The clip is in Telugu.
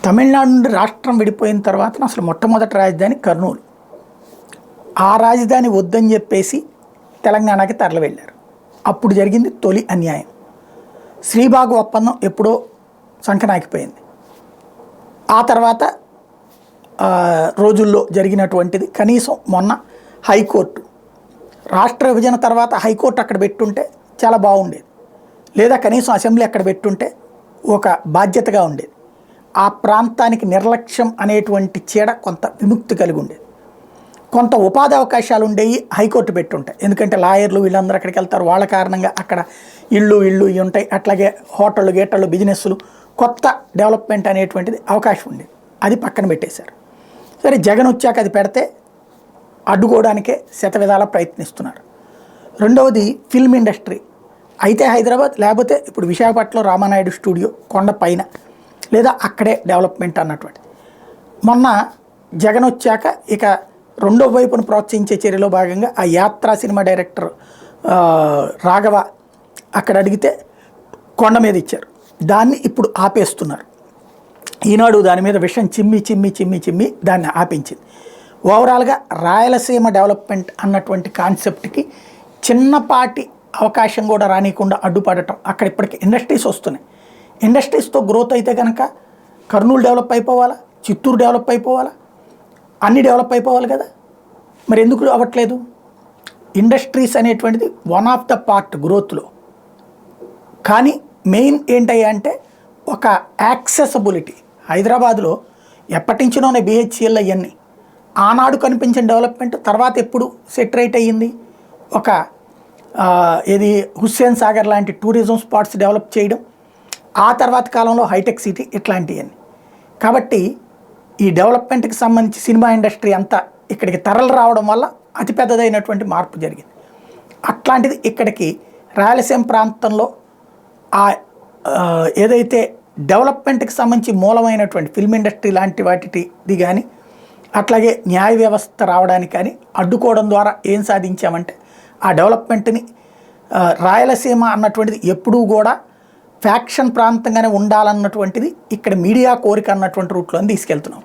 తమిళనాడు నుండి రాష్ట్రం విడిపోయిన తర్వాత అసలు మొట్టమొదటి రాజధాని కర్నూలు. ఆ రాజధాని వద్దని చెప్పేసి తెలంగాణకి తరలి వెళ్ళారు. అప్పుడు జరిగింది తొలి అన్యాయం. శ్రీబాగు ఒప్పందం ఎప్పుడో సంకనాకిపోయింది. ఆ తర్వాత రోజుల్లో జరిగినటువంటిది కనీసం మొన్న హైకోర్టు, రాష్ట్ర విభజన తర్వాత హైకోర్టు అక్కడ పెట్టుంటే చాలా బాగుండేది, లేదా కనీసం అసెంబ్లీ అక్కడ పెట్టుంటే ఒక బాధ్యతగా ఉండేది. ఆ ప్రాంతానికి నిర్లక్ష్యం అనేటువంటి చీడ కొంత విముక్తి కలిగి ఉండేది. కొంత ఉపాధి అవకాశాలు ఉండేవి హైకోర్టు పెట్టుంటాయి. ఎందుకంటే లాయర్లు వీళ్ళందరూ అక్కడికి వెళ్తారు, వాళ్ళ కారణంగా అక్కడ ఇళ్ళు ఇవి ఉంటాయి. అట్లాగే హోటళ్ళు గేటళ్ళు బిజినెస్లు, కొత్త డెవలప్మెంట్ అనేటువంటిది అవకాశం ఉండేది. అది పక్కన పెట్టేశారు. సరే, జగన్ వచ్చాక అది పెడితే అడ్డుకోవడానికే శతవిధాల ప్రయత్నిస్తున్నారు. రెండవది ఫిల్మ్ ఇండస్ట్రీ. అయితే హైదరాబాద్, లేకపోతే ఇప్పుడు విశాఖపట్నంలో రామానాయుడు స్టూడియో కొండ పైన, లేదా అక్కడే డెవలప్మెంట్ అన్నటువంటి. మొన్న జగన్ వచ్చాక ఇక రెండో వైపును ప్రోత్సహించే చర్యలో భాగంగా ఆ యాత్ర సినిమా డైరెక్టర్ రాఘవ అక్కడ అడిగితే కొండ మీద ఇచ్చారు. దాన్ని ఇప్పుడు ఆపేస్తున్నారు. ఈనాడు దాని మీద విషం చిమ్మి దాన్ని ఆపించింది. ఓవరాల్గా రాయలసీమ డెవలప్మెంట్ అన్నటువంటి కాన్సెప్ట్కి చిన్నపాటి అవకాశం కూడా రానియకుండా అడ్డుపడటం. అక్కడ ఇప్పటికి ఇండస్ట్రీస్ వస్తున్నాయి. ఇండస్ట్రీస్తో గ్రోత్ అయితే కనుక కర్నూలు డెవలప్ అయిపోవాలా, చిత్తూరు డెవలప్ అయిపోవాలా, అన్నీ డెవలప్ అయిపోవాలి కదా. మరి ఎందుకు అవ్వట్లేదు? ఇండస్ట్రీస్ అనేటువంటిది వన్ ఆఫ్ ద పార్ట్ గ్రోత్లో. కానీ మెయిన్ ఏంటయ్యా అంటే ఒక యాక్సెసబిలిటీ. హైదరాబాద్లో ఎప్పటి నుంచినోనే బిహెచ్ఎల్ అవన్నీ ఆనాడు కనిపించిన డెవలప్మెంట్ తర్వాత ఎప్పుడు సెటరేట్ అయ్యింది. ఒక ఇది హుస్సేన్ సాగర్ లాంటి టూరిజం స్పాట్స్ డెవలప్ చేయడం, ఆ తర్వాత కాలంలో హైటెక్ సిటీ, ఇట్లాంటివన్నీ. కాబట్టి ఈ డెవలప్మెంట్కి సంబంధించి సినిమా ఇండస్ట్రీ అంతా ఇక్కడికి తరలి రావడం వల్ల అతిపెద్దదైనటువంటి మార్పు జరిగింది. అట్లాంటిది ఇక్కడికి రాయలసీమ ప్రాంతంలో ఏదైతే డెవలప్మెంట్కి సంబంధించి మూలమైనటువంటి ఫిల్మ్ ఇండస్ట్రీ లాంటి వాటిది కానీ, అట్లాగే న్యాయ వ్యవస్థ రావడానికి కానీ అడ్డుకోవడం ద్వారా ఏం సాధించామంటే ఆ డెవలప్మెంట్ని రాయలసీమ అన్నటువంటిది ఎప్పుడూ కూడా ఫ్యాక్షన్ ప్రాంతంగానే ఉండాలన్నటువంటిది ఇక్కడ మీడియా కోరిక అన్నటువంటి రూట్లోని తీసుకెళ్తున్నాం.